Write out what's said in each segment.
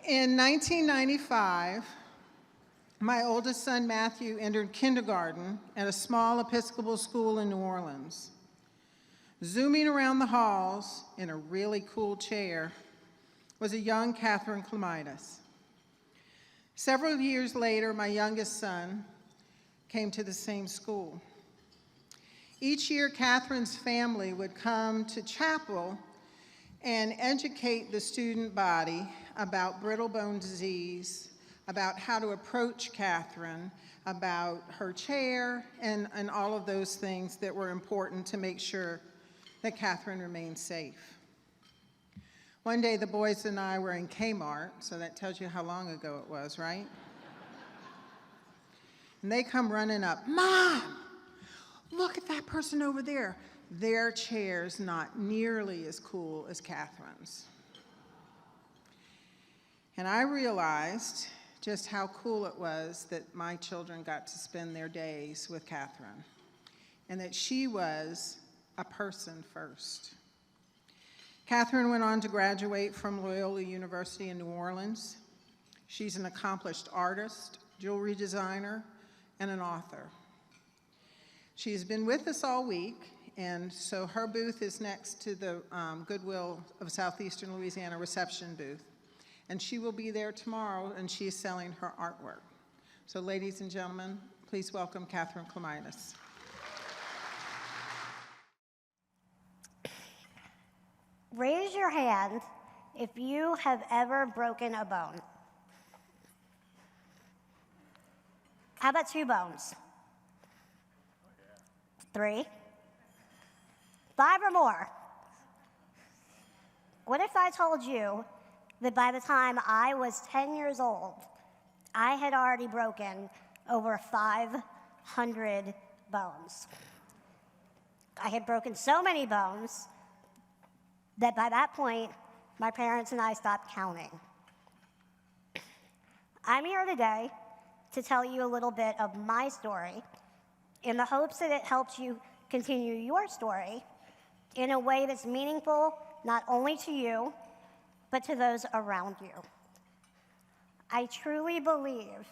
In 1995, my oldest son, Matthew, entered kindergarten at a small Episcopal school in New Orleans. Zooming around the halls in a really cool chair was a young Katherine Clemitis. Several years later, my youngest son came to the same school. Each year, Katherine's family would come to chapel and educate the student body about brittle bone disease, about how to approach Katherine, about her chair, and all of those things that were important to make sure that Katherine remained safe. One day, the boys and I were in Kmart, so that tells you how long ago it was, right? And they come running up, "Mom, look at that person over there. Their chair's not nearly as cool as Katherine's." And I realized just how cool it was that my children got to spend their days with Katherine, and that she was a person first. Katherine went on to graduate from Loyola University in New Orleans. She's an accomplished artist, jewelry designer, and an author. She's been with us all week, and so her booth is next to the Goodwill of Southeastern Louisiana reception booth. And she will be there tomorrow, and she's selling her artwork. So ladies and gentlemen, please welcome Katherine Clemitis. Raise your hand if you have ever broken a bone. How about 2 bones? 3? 5 or more? What if I told you that by the time I was 10 years old, I had already broken over 500 bones? I had broken so many bones that by that point, my parents and I stopped counting. I'm here today to tell you a little bit of my story in the hopes that it helps you continue your story in a way that's meaningful not only to you, but to those around you. I truly believe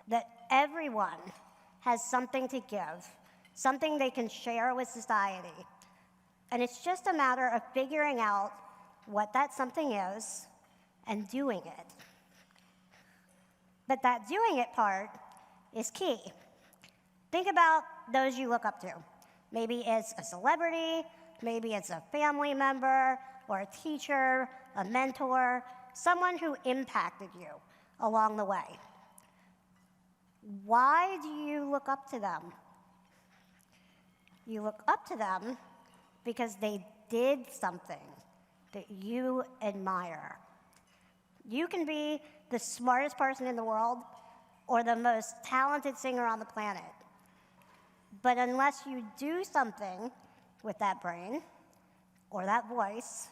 that everyone has something to give, something they can share with society. And it's just a matter of figuring out what that something is and doing it. But that doing it part is key. Think about those you look up to. Maybe it's a celebrity, maybe it's a family member, or a teacher, a mentor, someone who impacted you along the way. Why do you look up to them? You look up to them because they did something that you admire. You can be the smartest person in the world or the most talented singer on the planet. But unless you do something with that brain or that voice,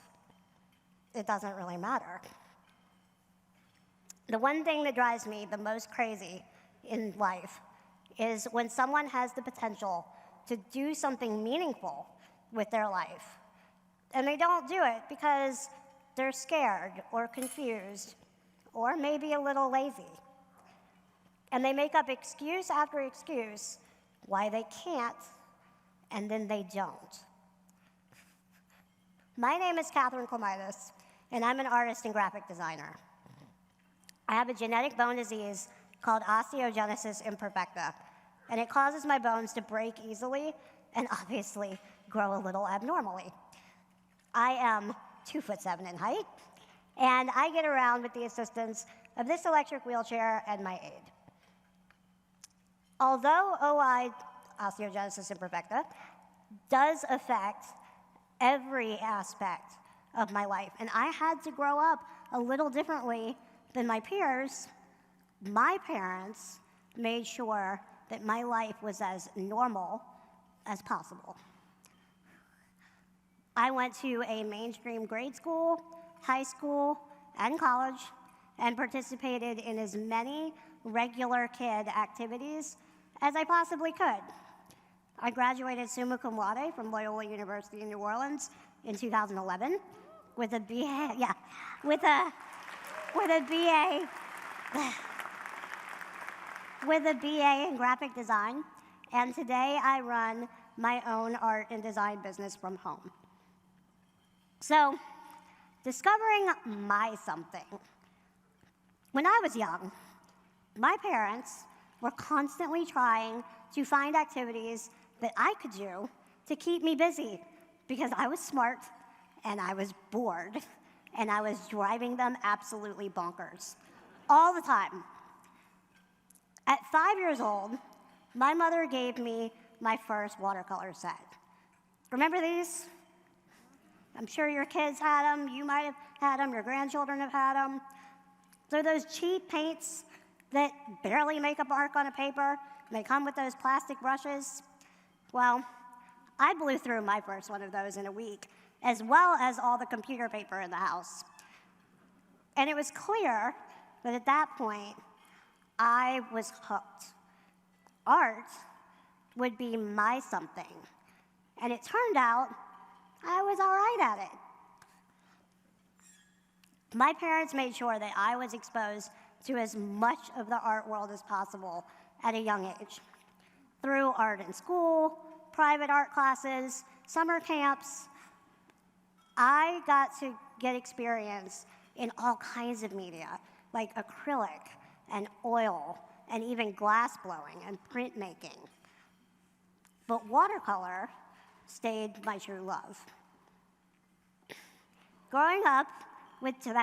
it doesn't really matter. The one thing that drives me the most crazy in life is when someone has the potential to do something meaningful with their life, and they don't do it because they're scared or confused or maybe a little lazy. And they make up excuse after excuse why they can't, and then they don't. My name is Katherine Clemitis, and I'm an artist and graphic designer. I have a genetic bone disease called osteogenesis imperfecta, and it causes my bones to break easily and obviously grow a little abnormally. I am 2'7" in height, and I get around with the assistance of this electric wheelchair and my aid. Although OI, osteogenesis imperfecta, does affect every aspect of my life, and I had to grow up a little differently than my peers, my parents made sure that my life was as normal as possible. I went to a mainstream grade school, high school, and college, and participated in as many regular kid activities as I possibly could. I graduated summa cum laude from Loyola University in New Orleans in 2011 with a BA, with a BA with a BA in graphic design, and today I run my own art and design business from home. So, discovering my something. When I was young, my parents were constantly trying to find activities that I could do to keep me busy because I was smart and I was bored and I was driving them absolutely bonkers all the time. At 5 years old, my mother gave me my first watercolor set. Remember these? I'm sure your kids had them, you might have had them, your grandchildren have had them. They're those cheap paints that barely make a mark on a paper. They come with those plastic brushes. Well, I blew through my first one of those in a week, as well as all the computer paper in the house. And it was clear that at that point, I was hooked. Art would be my something. And it turned out I was all right at it. My parents made sure that I was exposed to as much of the art world as possible at a young age. Through art in school, private art classes, summer camps, I got to get experience in all kinds of media, like acrylic and oil, and even glass blowing and printmaking. But watercolor stayed my true love. Growing up with two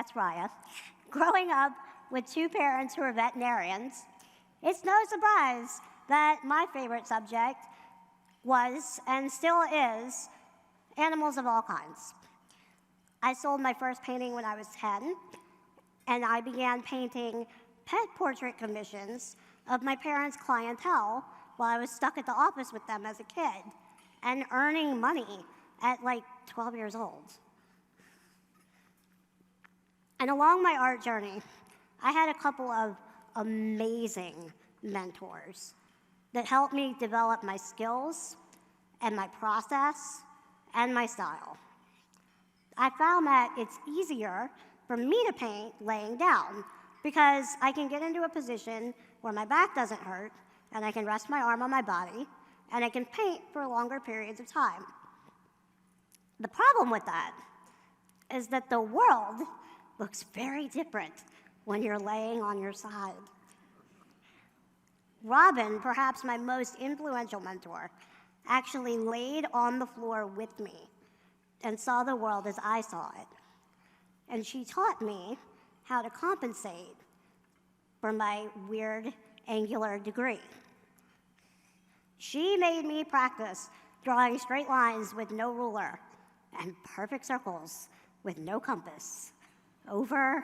parents who are veterinarians, it's no surprise that my favorite subject was, and still is, animals of all kinds. I sold my first painting when I was 10, and I began painting pet portrait commissions of my parents' clientele while I was stuck at the office with them as a kid, and earning money at like 12 years old. And along my art journey, I had a couple of amazing mentors that helped me develop my skills and my process and my style. I found that it's easier for me to paint laying down because I can get into a position where my back doesn't hurt and I can rest my arm on my body and I can paint for longer periods of time. The problem with that is that the world looks very different when you're laying on your side. Robin, perhaps my most influential mentor, actually laid on the floor with me and saw the world as I saw it. And she taught me how to compensate for my weird angular degree. She made me practice drawing straight lines with no ruler and perfect circles with no compass, over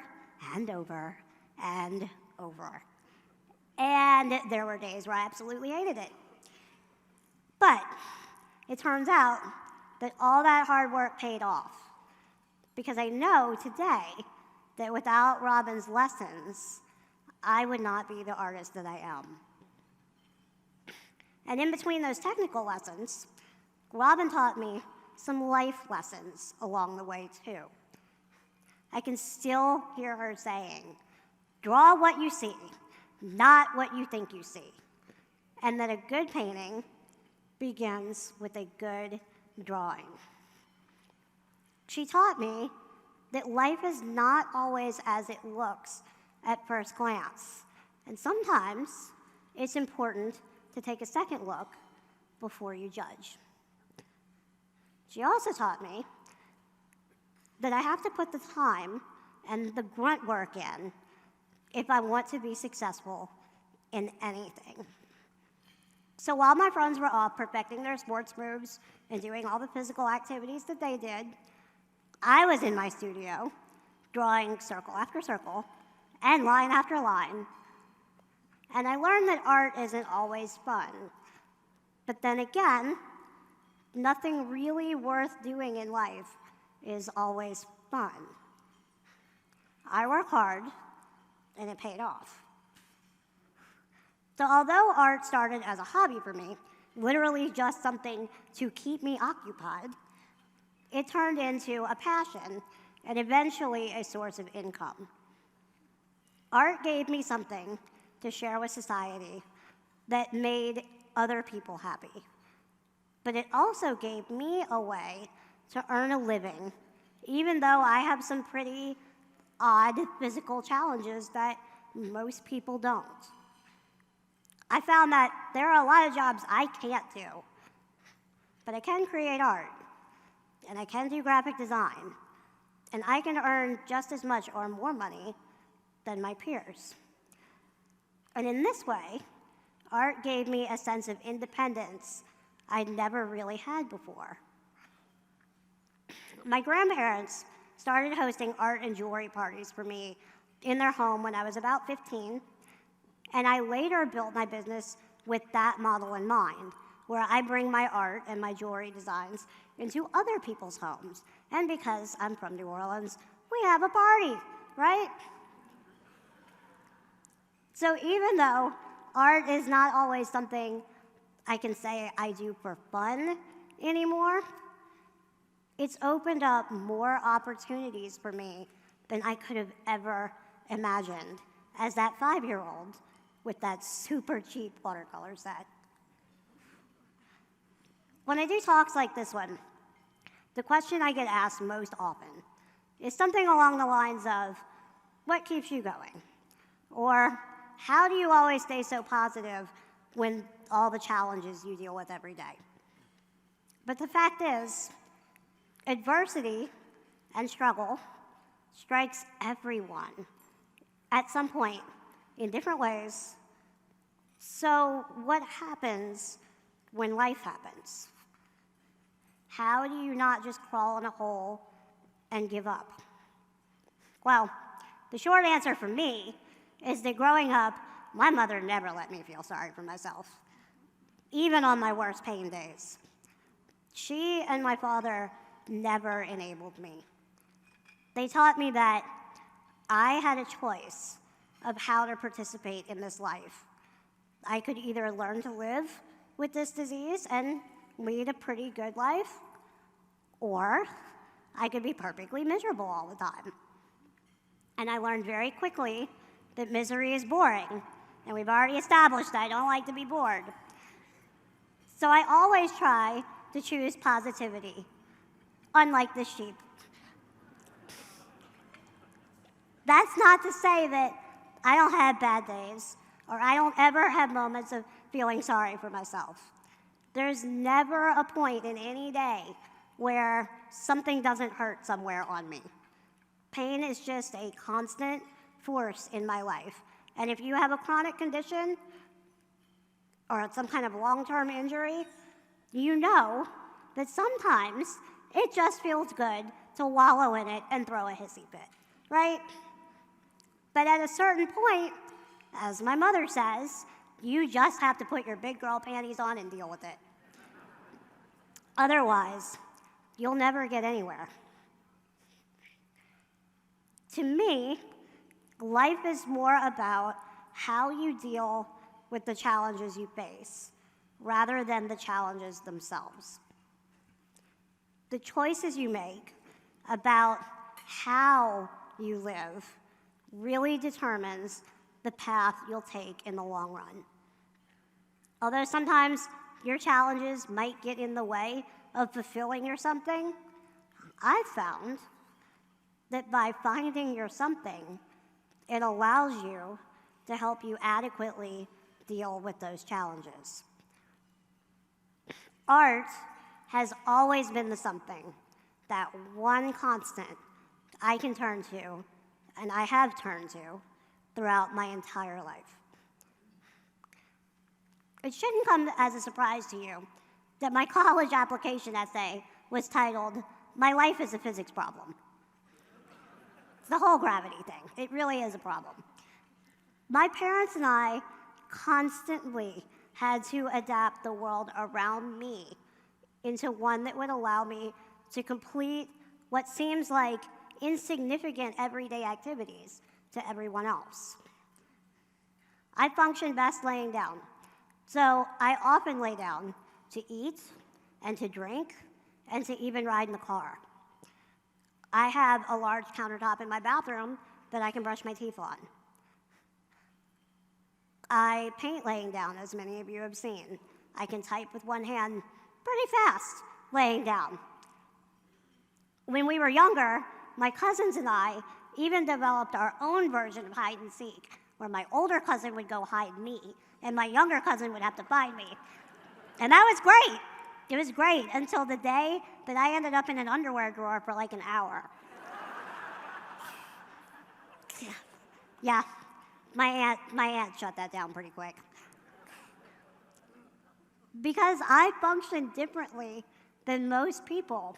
and over and over. And there were days where I absolutely hated it. But it turns out that all that hard work paid off, because I know today that without Robin's lessons, I would not be the artist that I am. And in between those technical lessons, Robin taught me some life lessons along the way too. I can still hear her saying, draw what you see, not what you think you see. And that a good painting begins with a good drawing. She taught me that life is not always as it looks at first glance. And sometimes it's important to take a second look before you judge. She also taught me that I have to put the time and the grunt work in if I want to be successful in anything. So while my friends were off perfecting their sports moves and doing all the physical activities that they did, I was in my studio drawing circle after circle and line after line. And I learned that art isn't always fun. But then again, nothing really worth doing in life is always fun. I work hard, and it paid off. So although art started as a hobby for me, literally just something to keep me occupied, it turned into a passion and eventually a source of income. Art gave me something to share with society that made other people happy. But it also gave me a way to earn a living, even though I have some pretty odd physical challenges that most people don't. I found that there are a lot of jobs I can't do, but I can create art, and I can do graphic design, and I can earn just as much or more money than my peers. And in this way, art gave me a sense of independence I'd never really had before. My grandparents started hosting art and jewelry parties for me in their home when I was about 15, and I later built my business with that model in mind, where I bring my art and my jewelry designs into other people's homes. And because I'm from New Orleans, we have a party, right? So even though art is not always something I can say I do for fun anymore, it's opened up more opportunities for me than I could have ever imagined as that 5-year-old with that super cheap watercolor set. When I do talks like this one, the question I get asked most often is something along the lines of, what keeps you going? Or, how do you always stay so positive when all the challenges you deal with every day? But the fact is, adversity and struggle strikes everyone at some point in different ways. So what happens when life happens? How do you not just crawl in a hole and give up? Well, the short answer for me is that growing up, my mother never let me feel sorry for myself, even on my worst pain days. She and my father never enabled me. They taught me that I had a choice of how to participate in this life. I could either learn to live with this disease and lead a pretty good life, or I could be perfectly miserable all the time. And I learned very quickly that misery is boring, and we've already established I don't like to be bored. So I always try to choose positivity, unlike this sheep. That's not to say that I don't have bad days, or I don't ever have moments of feeling sorry for myself. There's never a point in any day where something doesn't hurt somewhere on me. Pain is just a constant force in my life. And if you have a chronic condition or some kind of long-term injury, you know that sometimes it just feels good to wallow in it and throw a hissy fit, right? But at a certain point, as my mother says, you just have to put your big girl panties on and deal with it. Otherwise, you'll never get anywhere. To me, life is more about how you deal with the challenges you face, rather than the challenges themselves. The choices you make about how you live really determines the path you'll take in the long run. Although sometimes your challenges might get in the way of fulfilling your something, I've found that by finding your something, it allows you to help you adequately deal with those challenges. Art has always been the something, that one constant I can turn to, and I have turned to, throughout my entire life. It shouldn't come as a surprise to you that my college application essay was titled, "My Life is a Physics Problem." It's the whole gravity thing. It really is a problem. My parents and I constantly had to adapt the world around me into one that would allow me to complete what seems like insignificant everyday activities to everyone else. I function best laying down, so I often lay down to eat and to drink and to even ride in the car. I have a large countertop in my bathroom that I can brush my teeth on. I paint laying down, as many of you have seen. I can type with one hand pretty fast laying down. When we were younger, my cousins and I even developed our own version of hide and seek, where my older cousin would go hide me, and my younger cousin would have to find me. And that was great. It was great until the day that I ended up in an underwear drawer for like an hour. Yeah, my aunt shut that down pretty quick. Because I function differently than most people,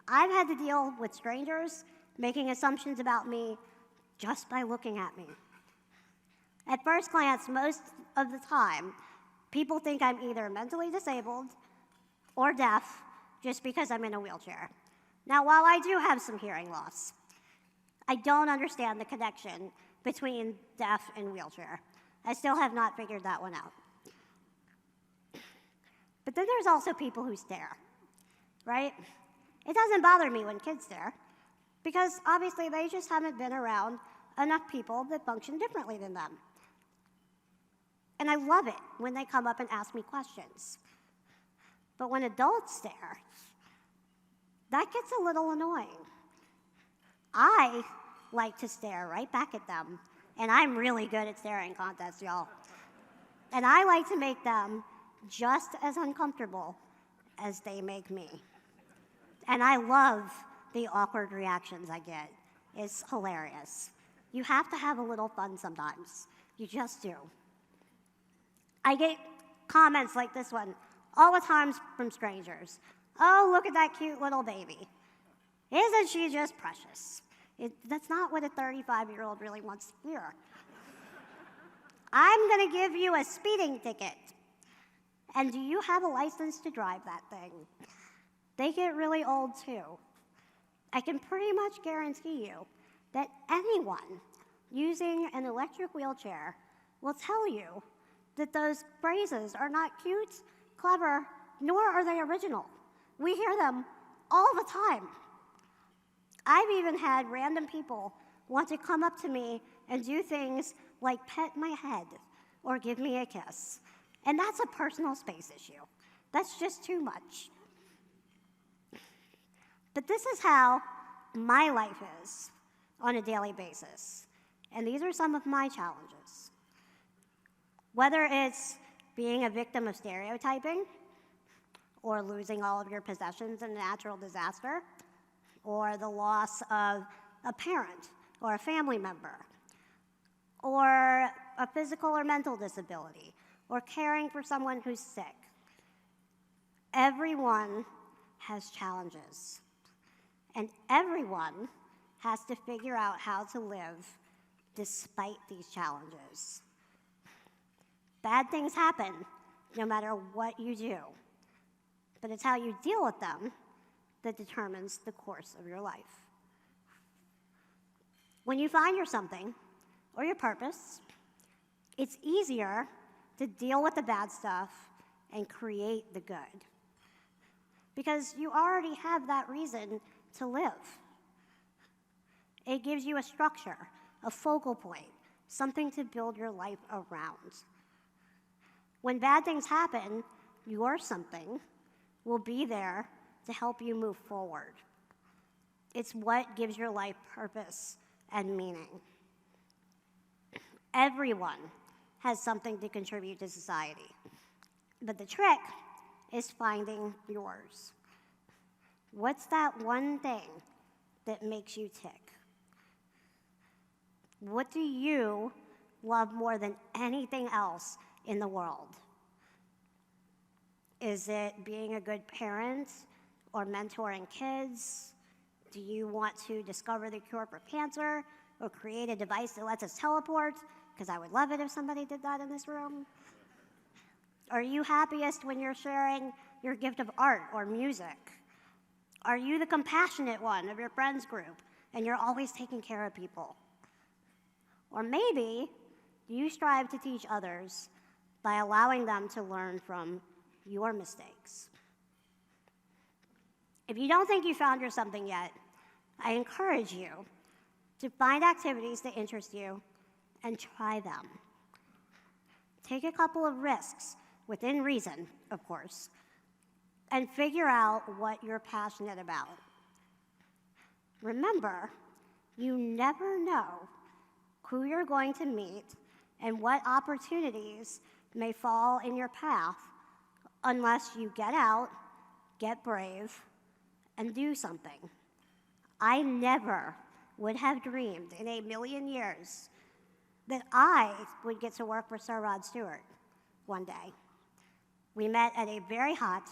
I've had to deal with strangers making assumptions about me just by looking at me. At first glance, most of the time, people think I'm either mentally disabled or deaf just because I'm in a wheelchair. Now, while I do have some hearing loss, I don't understand the connection between deaf and wheelchair. I still have not figured that one out. But then there's also people who stare, right? It doesn't bother me when kids stare, because obviously they just haven't been around enough people that function differently than them. And I love it when they come up and ask me questions. But when adults stare, that gets a little annoying. I like to stare right back at them, and I'm really good at staring contests, y'all. And I like to make them just as uncomfortable as they make me. And I love the awkward reactions I get. It's hilarious. You have to have a little fun sometimes. You just do. I get comments like this one all the time from strangers. Oh, look at that cute little baby. Isn't she just precious? That's not what a 35-year-old really wants to hear. I'm going to give you a speeding ticket. And do you have a license to drive that thing? They get really old too. I can pretty much guarantee you that anyone using an electric wheelchair will tell you that those phrases are not cute, clever, nor are they original. We hear them all the time. I've even had random people want to come up to me and do things like pet my head or give me a kiss. And that's a personal space issue. That's just too much. But this is how my life is on a daily basis. And these are some of my challenges. Whether it's being a victim of stereotyping, or losing all of your possessions in a natural disaster, or the loss of a parent or a family member, or a physical or mental disability, or caring for someone who's sick. Everyone has challenges, and everyone has to figure out how to live despite these challenges. Bad things happen no matter what you do, but it's how you deal with them that determines the course of your life. When you find your something or your purpose, it's easier to deal with the bad stuff and create the good, because you already have that reason to live. It gives you a structure, a focal point, something to build your life around. When bad things happen, your something will be there to help you move forward. It's what gives your life purpose and meaning. Everyone has something to contribute to society, but the trick is finding yours. What's that one thing that makes you tick? What do you love more than anything else in the world? Is it being a good parent or mentoring kids? Do you want to discover the cure for cancer or create a device that lets us teleport? Because I would love it if somebody did that in this room. Are you happiest when you're sharing your gift of art or music? Are you the compassionate one of your friends group and you're always taking care of people? Or maybe you strive to teach others by allowing them to learn from your mistakes. If you don't think you found your something yet, I encourage you to find activities that interest you and try them. Take a couple of risks, within reason, of course, and figure out what you're passionate about. Remember, you never know who you're going to meet and what opportunities may fall in your path unless you get out, get brave, and do something. I never would have dreamed in a million years that I would get to work for Sir Rod Stewart one day. We met at a very hot,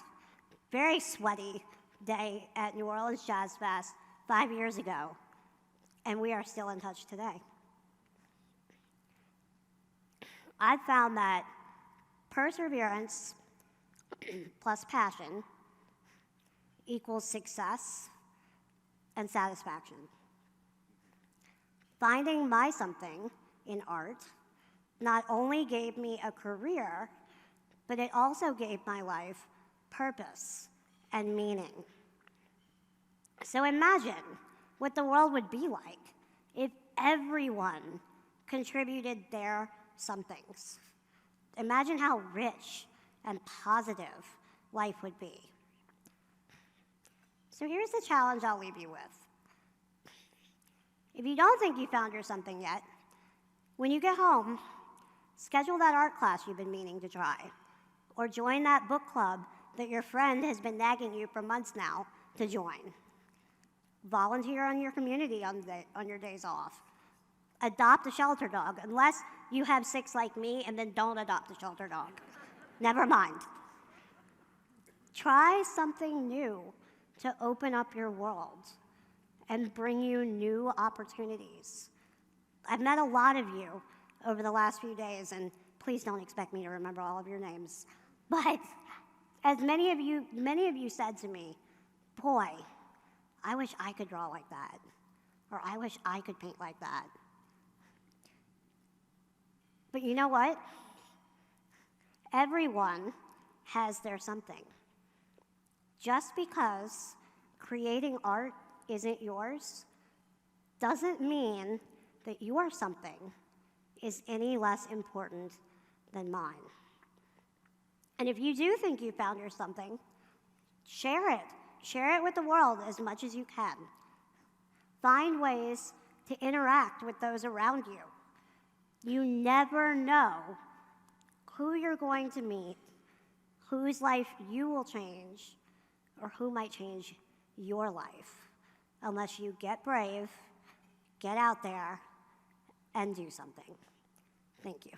very sweaty day at New Orleans Jazz Fest 5 years ago, and we are still in touch today. I've found that perseverance plus passion equals success and satisfaction. Finding my something in art not only gave me a career, but it also gave my life purpose and meaning. So imagine what the world would be like if everyone contributed their somethings. Imagine how rich and positive life would be. So here's the challenge I'll leave you with. If you don't think you found your something yet, when you get home, schedule that art class you've been meaning to try, or join that book club that your friend has been nagging you for months now to join. Volunteer on your community on your days off. Adopt a shelter dog, unless you have 6 like me, and then don't adopt a shelter dog. Never mind. Try something new to open up your world and bring you new opportunities. I've met a lot of you over the last few days, and please don't expect me to remember all of your names. But as many of you said to me, boy, I wish I could draw like that, or I wish I could paint like that. But you know what? Everyone has their something. Just because creating art isn't yours doesn't mean that your something is any less important than mine. And if you do think you found your something, share it. Share it with the world as much as you can. Find ways to interact with those around you. You never know who you're going to meet, whose life you will change, or who might change your life, unless you get brave, get out there, and do something. Thank you.